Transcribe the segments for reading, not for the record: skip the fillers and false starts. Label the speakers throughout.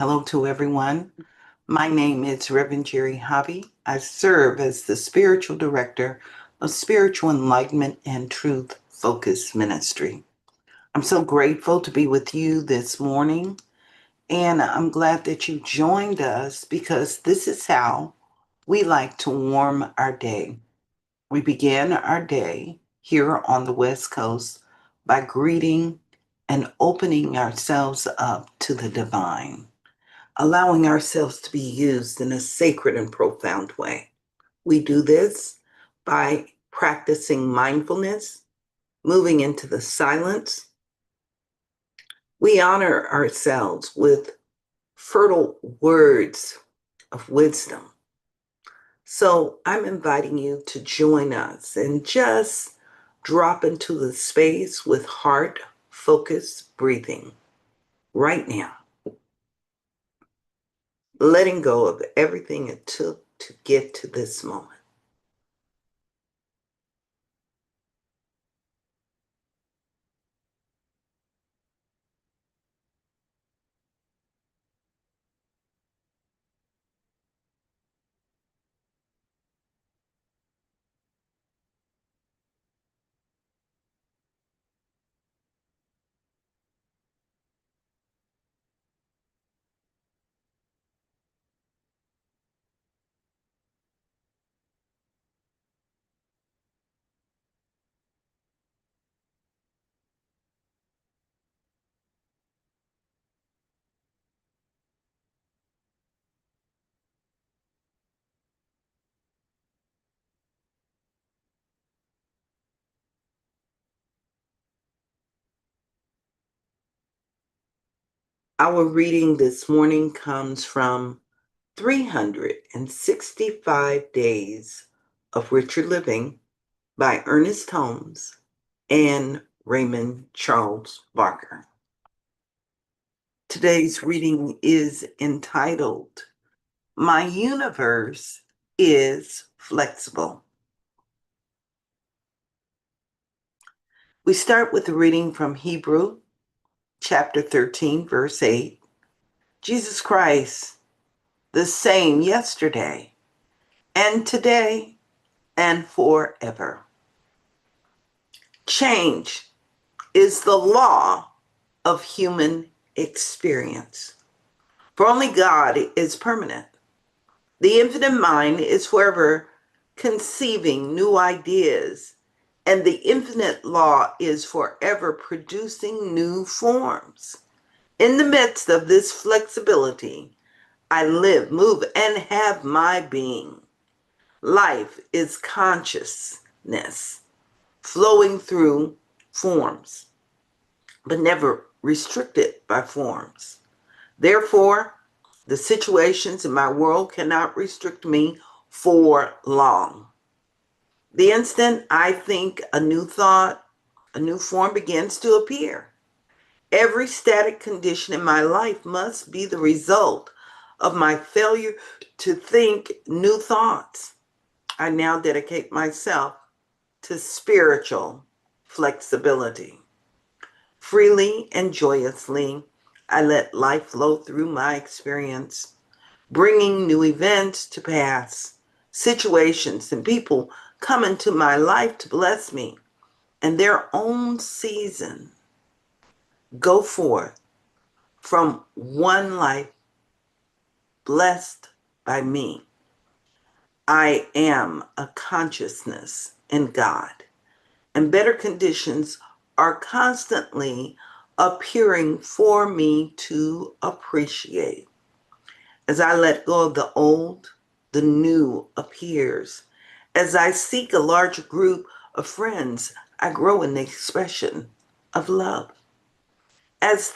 Speaker 1: Hello to everyone. My name is Reverend Jerry Hobby. I serve as the spiritual director of Spiritual Enlightenment and Truth Focus Ministry. I'm so grateful to be with you this morning, and I'm glad that you joined us because this is how we like to warm our day. We begin our day here on the West Coast by greeting and opening ourselves up to the divine, allowing ourselves to be used in a sacred and profound way. We do this by practicing mindfulness, moving into the silence. We honor ourselves with fertile words of wisdom. So I'm inviting you to join us and just drop into the space with heart focused breathing right now, letting go of everything it took to get to this moment. Our reading this morning comes from 365 Days of Richer Living by Ernest Holmes and Raymond Charles Barker. Today's reading is entitled, My Universe is Flexible. We start with a reading from Hebrew, chapter 13, verse 8. Jesus Christ, the same yesterday and today and forever. Change is the law of human experience. For only God is permanent. The infinite mind is forever conceiving new ideas, and the infinite law is forever producing new forms. In the midst of this flexibility, I live, move, and have my being. Life is consciousness flowing through forms, but never restricted by forms. Therefore, the situations in my world cannot restrict me for long. The instant I think a new thought, a new form begins to appear. Every static condition in my life must be the result of my failure to think new thoughts. I now dedicate myself to spiritual flexibility. Freely and joyously, I let life flow through my experience, bringing new events to pass. Situations and people come into my life to bless me in their own season. Go forth from one life blessed by me. I am a consciousness in God, and better conditions are constantly appearing for me to appreciate. As I let go of the old, the new appears. As I seek a larger group of friends, I grow in the expression of love. As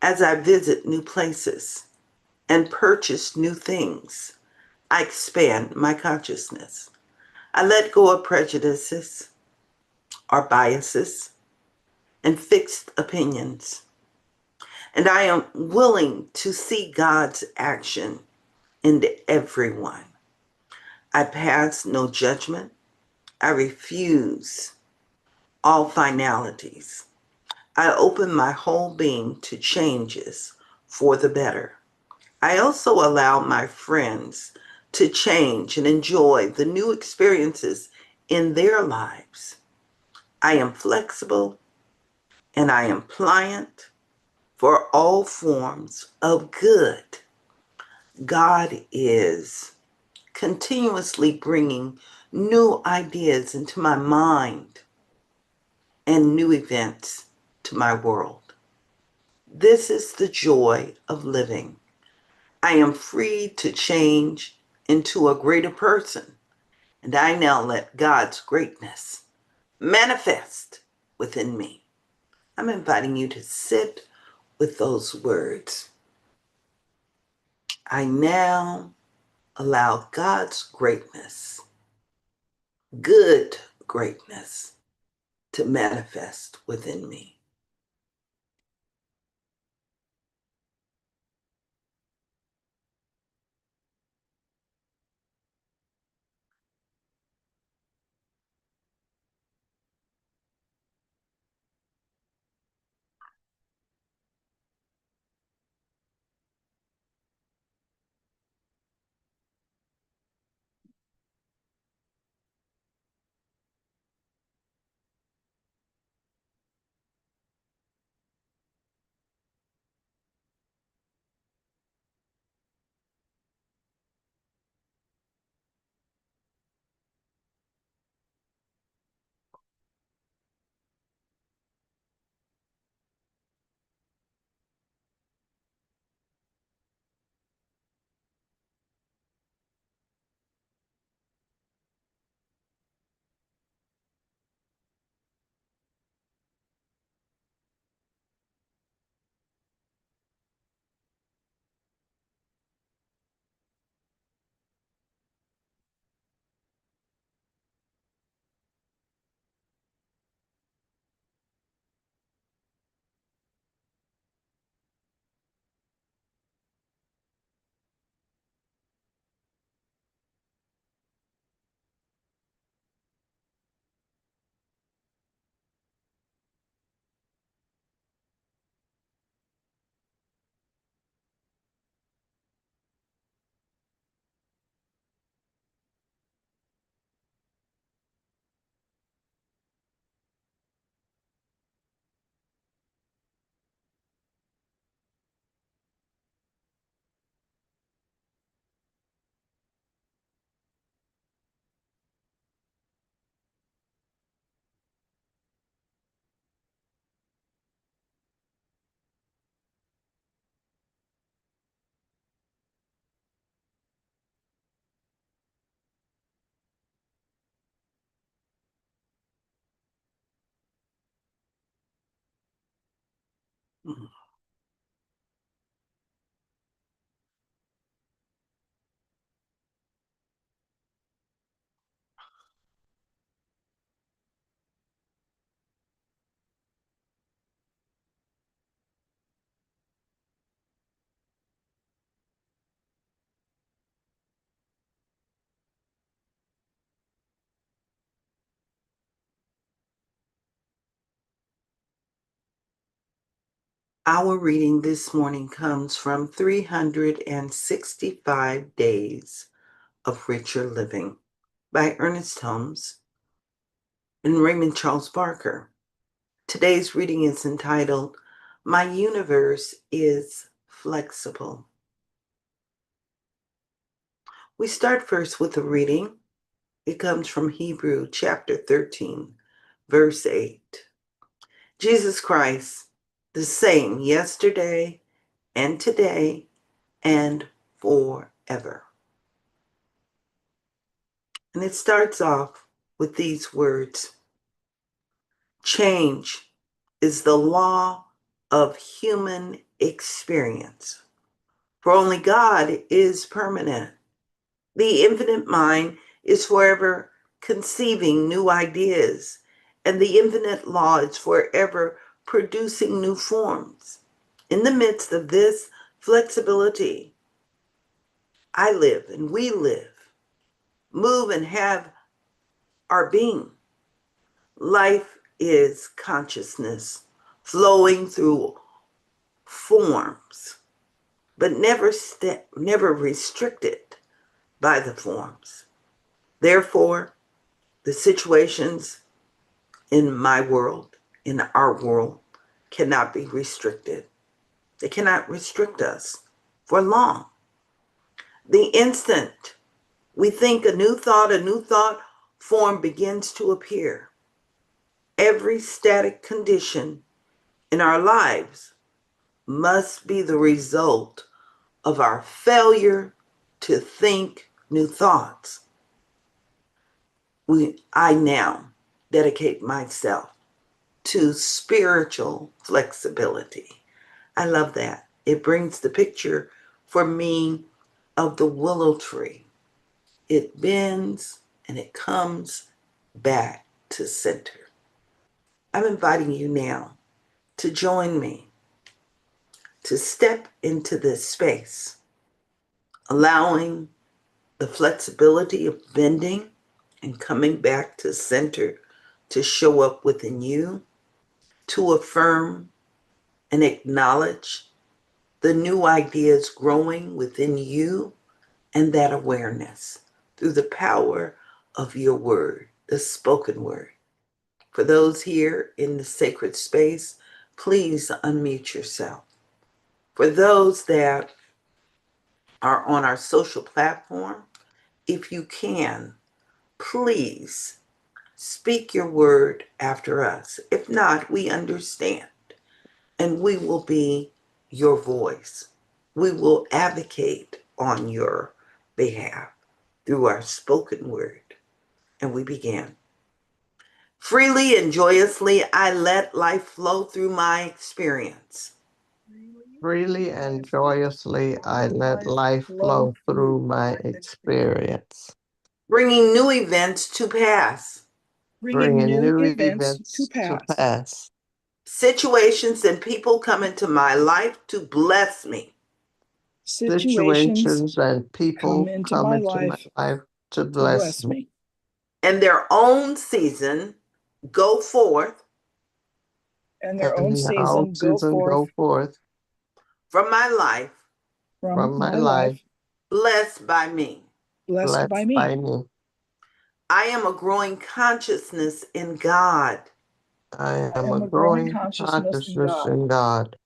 Speaker 1: I visit new places and purchase new things, I expand my consciousness. I let go of prejudices or biases and fixed opinions. And I am willing to see God's action into everyone. I pass no judgment. I refuse all finalities. I open my whole being to changes for the better. I also allow my friends to change and enjoy the new experiences in their lives. I am flexible and I am pliant for all forms of good. God is continuously bringing new ideas into my mind and new events to my world. This is the joy of living. I am free to change into a greater person, and I now let God's greatness manifest within me. I'm inviting you to sit with those words. I now allow God's greatness, good greatness, to manifest within me. Our reading this morning comes from 365 Days of Richer Living by Ernest Holmes and Raymond Charles Barker. Today's reading is entitled, My Universe is Flexible. We start first with a reading. It comes from Hebrew chapter 13, verse 8. Jesus Christ, the same yesterday and today and forever. And it starts off with these words. Change is the law of human experience, for only God is permanent. The infinite mind is forever conceiving new ideas, and the infinite law is forever producing new forms. In the midst of this flexibility, I live and we live, move and have our being. Life is consciousness flowing through forms, but never restricted by the forms. Therefore, the situations in my world, in our world, cannot be restricted. They cannot restrict us for long. The instant we think a new thought form begins to appear. Every static condition in our lives must be the result of our failure to think new thoughts. I now dedicate myself to spiritual flexibility. I love that. It brings the picture for me of the willow tree. It bends and it comes back to center. I'm inviting you now to join me, to step into this space, allowing the flexibility of bending and coming back to center to show up within you, to affirm and acknowledge the new ideas growing within you and that awareness through the power of your word, the spoken word. For those here in the sacred space, please unmute yourself. For those that are on our social platform, if you can, please speak your word after us. If not, we understand, and we will be your voice. We will advocate on your behalf through our spoken word. And we began. Freely and joyously, I let life flow through my experience.
Speaker 2: Freely and joyously, I let life flow through my experience,
Speaker 1: Bringing new events to pass.
Speaker 2: bringing new events to pass.
Speaker 1: Situations and people come into my life to bless me.
Speaker 2: Situations and people come into my life to bless me.
Speaker 1: In their own season, go forth.
Speaker 2: And their own season go forth
Speaker 1: From my life,
Speaker 2: from my life,
Speaker 1: blessed by me.
Speaker 2: blessed by me.
Speaker 1: I am a growing consciousness in God.
Speaker 2: I am a growing consciousness in God.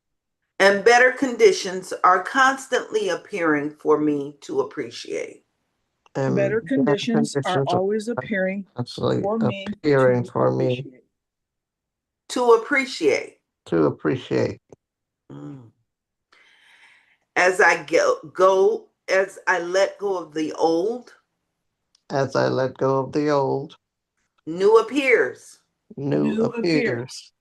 Speaker 1: And better conditions are constantly appearing for me to appreciate.
Speaker 2: And better conditions are always appearing for me
Speaker 1: To appreciate.
Speaker 2: to appreciate.
Speaker 1: Mm. As as I let go of the old,
Speaker 2: As I let go of the old,
Speaker 1: new appears.
Speaker 2: new appears.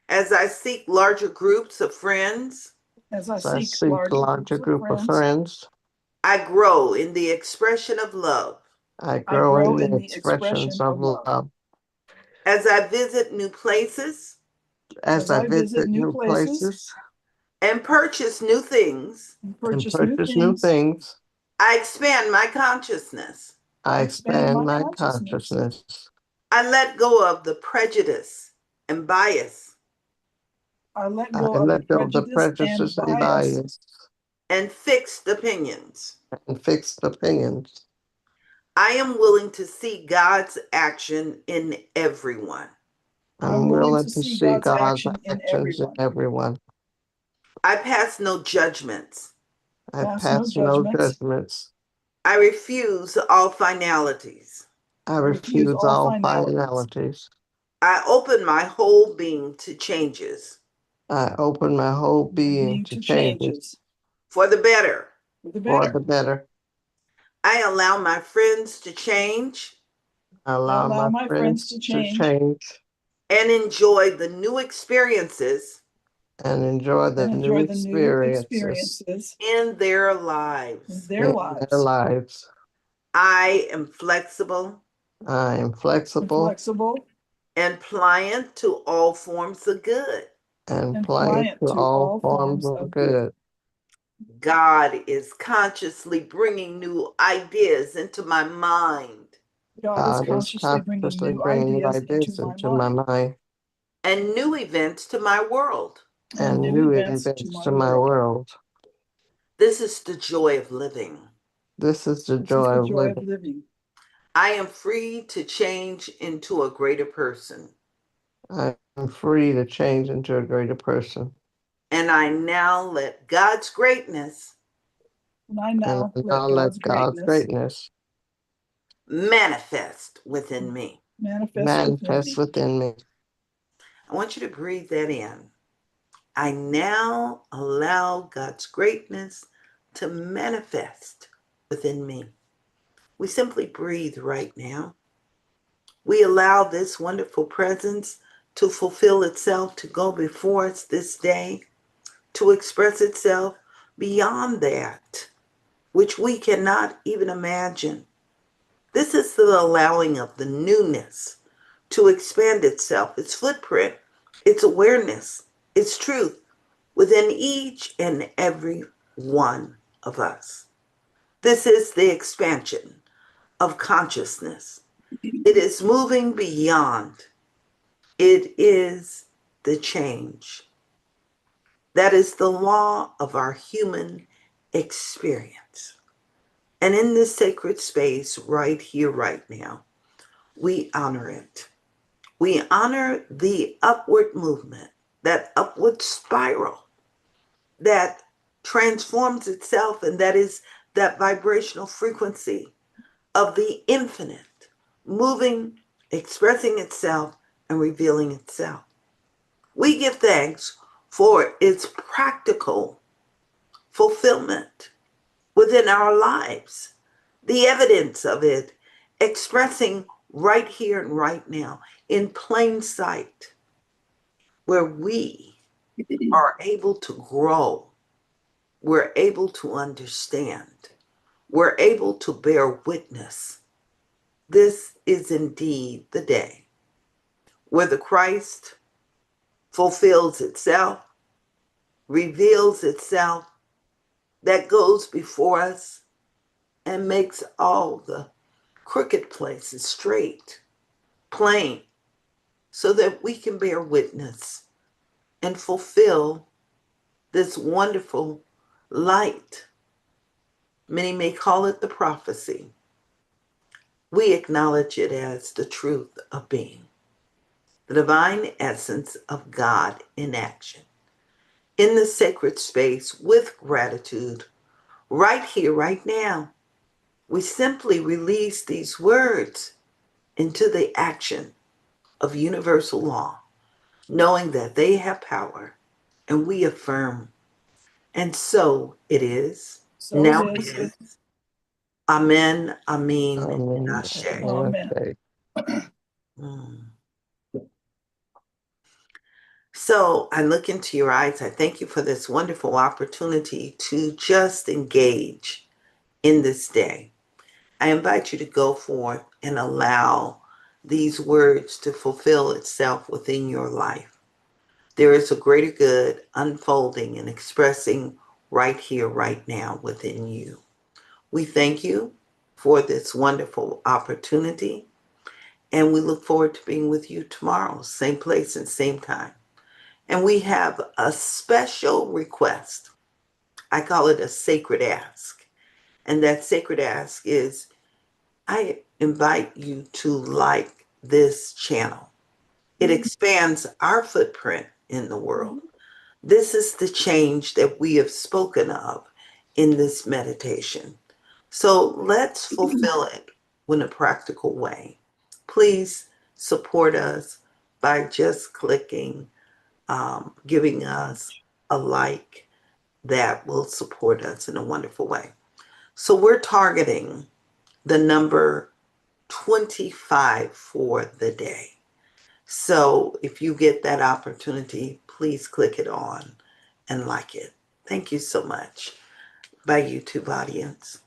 Speaker 1: As I seek larger groups of friends,
Speaker 2: As I seek larger group of friends,
Speaker 1: I grow in the expression of love.
Speaker 2: I grow in the expressions of love.
Speaker 1: As I visit new places
Speaker 2: As I visit new places
Speaker 1: and purchase new things,
Speaker 2: and purchase new things,
Speaker 1: I expand my consciousness.
Speaker 2: I expand my consciousness.
Speaker 1: I let go of the prejudice and bias
Speaker 2: I let go of the prejudices and bias
Speaker 1: and fixed opinions.
Speaker 2: and fixed opinions.
Speaker 1: I am willing to see God's action in everyone.
Speaker 2: I'm willing to see God's actions in everyone.
Speaker 1: I pass no judgments.
Speaker 2: I pass no judgments.
Speaker 1: I refuse all finalities.
Speaker 2: I refuse all finalities.
Speaker 1: I open my whole being to changes
Speaker 2: I open my whole being to changes
Speaker 1: for the better.
Speaker 2: for the better.
Speaker 1: I allow my friends to change
Speaker 2: I allow my friends to change
Speaker 1: and enjoy the new experiences
Speaker 2: and enjoy the new experiences
Speaker 1: in their lives.
Speaker 2: in their lives.
Speaker 1: I am flexible
Speaker 2: I am flexible
Speaker 1: and pliant to all forms of good.
Speaker 2: and pliant to all forms of good.
Speaker 1: God is consciously bringing new ideas into my mind.
Speaker 2: God is consciously bringing new ideas into my mind.
Speaker 1: and new events to my world.
Speaker 2: and new events to my world.
Speaker 1: This is the joy of living.
Speaker 2: This is the joy of living.
Speaker 1: I am free to change into a greater person.
Speaker 2: I am free to change into a greater person.
Speaker 1: And I now let God's greatness
Speaker 2: And now let God's greatness
Speaker 1: manifest within me.
Speaker 2: manifest within me.
Speaker 1: I want you to breathe that in. I now allow God's greatness to manifest within me. We simply breathe right now. We allow this wonderful presence to fulfill itself, to go before us this day, to express itself beyond that, which we cannot even imagine. This is the allowing of the newness to expand itself, its footprint, its awareness, its truth within each and every one of us. This is the expansion of consciousness. It is moving beyond. It is the change. That is the law of our human experience. And in this sacred space, right here, right now, we honor it. We honor the upward movement, that upward spiral that transforms itself, and that is that vibrational frequency of the infinite moving, expressing itself, and revealing itself. We give thanks for its practical fulfillment within our lives, the evidence of it expressing right here and right now in plain sight, where we are able to grow, we're able to understand, we're able to bear witness. This is indeed the day where the Christ fulfills itself, reveals itself, that goes before us and makes all the crooked places straight, plain, so that we can bear witness and fulfill this wonderful light. Many may call it the prophecy. We acknowledge it as the truth of being, the divine essence of God in action. In the sacred space with gratitude, right here, right now, we simply release these words into the action of universal law, knowing that they have power, and we affirm. And so it is. Now it is. Amen, Amen, and
Speaker 2: Amen.
Speaker 1: Ashe.
Speaker 2: Amen.
Speaker 1: Mm. So I look into your eyes. I thank you for this wonderful opportunity to just engage in this day. I invite you to go forth and allow these words to fulfill itself within your life. There is a greater good unfolding and expressing right here, right now within you. We thank you for this wonderful opportunity, and we look forward to being with you tomorrow, same place and same time. And we have a special request. I call it a sacred ask. And that sacred ask is I invite you to like this channel. It expands our footprint in the world. This is the change that we have spoken of in this meditation. So let's fulfill it in a practical way. Please support us by just clicking, giving us a like. That will support us in a wonderful way. So we're targeting the number 25 for the day. So if you get that opportunity, please click it on and like it. Thank you so much. Bye, YouTube audience.